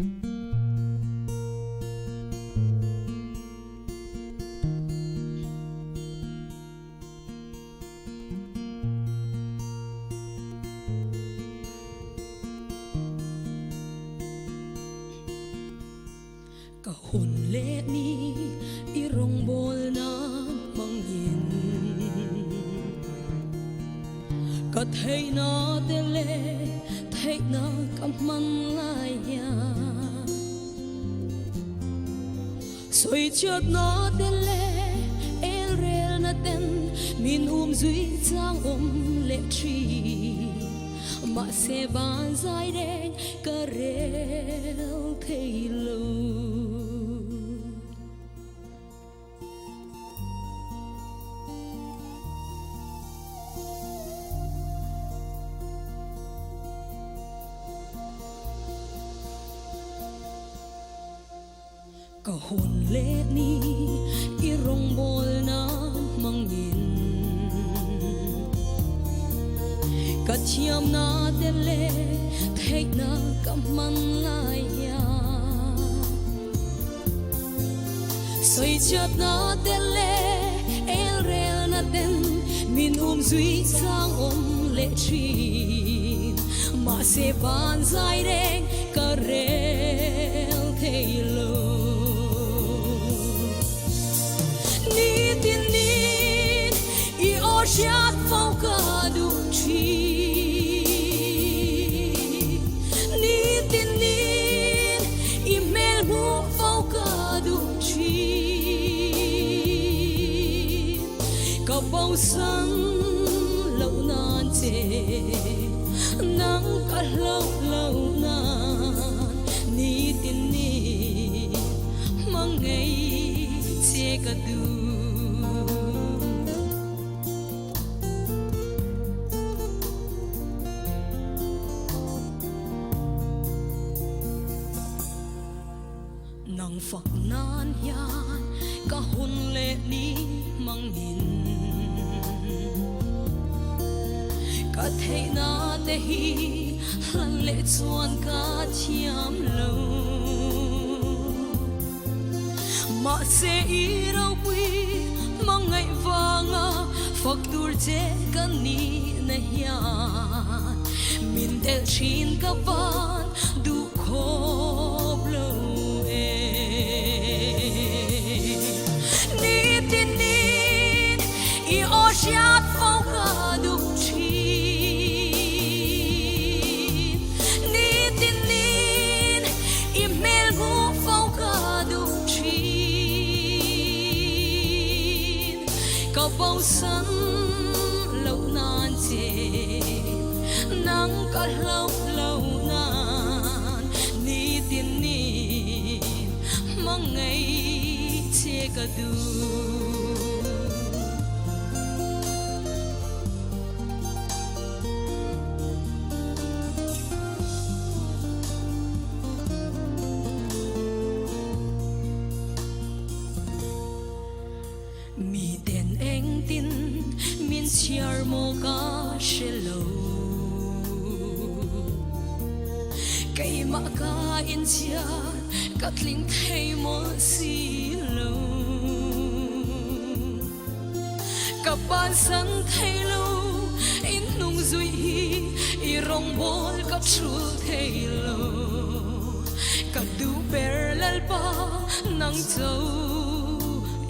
Ka hồn lệ ni irong bol na mangin ka thấy na te lệ thấy na kam man lai ya soi chợt na te lệ el rel na ten min duy chang lệ tri mà se ban dài đen ka rel thấy lâu ka hồn lệ ni irong bol na mangin ka chiam na te lệ thấy na kam man lai ya soi chợt na te lệ el rel na ten min duy sang lệ tri mà se ban dài đen ka rel thấy lâu Ocean fauka du chi ni tin nin email mu fauka du chi ka bao san lâu nan che nang ka lâu nan ni tin ni mang ngày che ka du nang phật nan yan ka hun lệ ni mangin ka thấy na te hi lan lệ chuan ka chiam lo mà se i rau pui mang ngày vanga phật tur che kan ni na hian min del chin ka van du khop lo Ocean fauka du chi ni tin nin email mu fauka du chi ka bao san lâu nan che nang ka lâu nan ni tin nin mang ngày che ka du mi ten eng tin min chiar mo ka shelo kai ma ka in chia ka tling thei mo si lo ka ban san thei lo in nung zui hi i rong bol ka chul thei lo ka du ber lal pa nang chau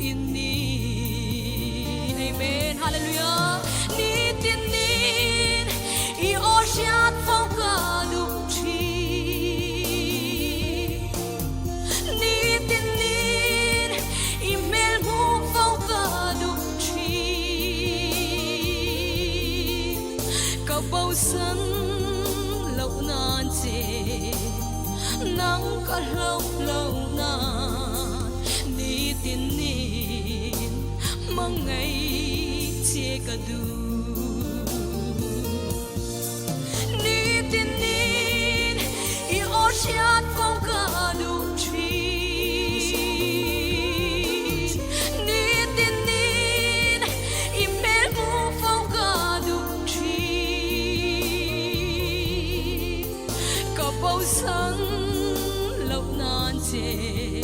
in ni amen hallelujah ni tin nin i ocean fauka du chi ni tin nin i mel mu fauka du chi ka bao san lâu nan che nang ka lâu nan ni tin nin mang ngày che ka du ni tin nin i ocean fauka du chi ni tin nin i mel mu fauka du chi ka bao san chê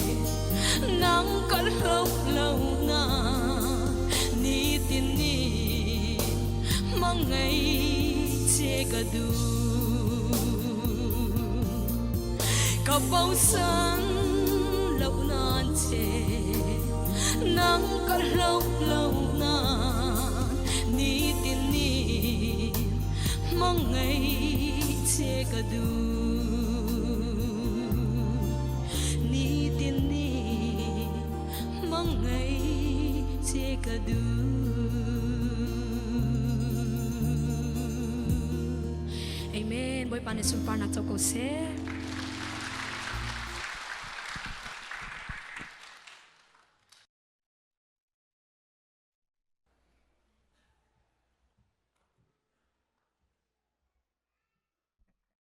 nắng cất lâu lâu na ni tin ni mong ngày chê cả du cả bao san lâu nan chê nắng cất lâu lâu na ni tin ni mong ngày chê cả du ni tin ni mong ngày chê cả du Amen. Boy panisumpa na to ko se.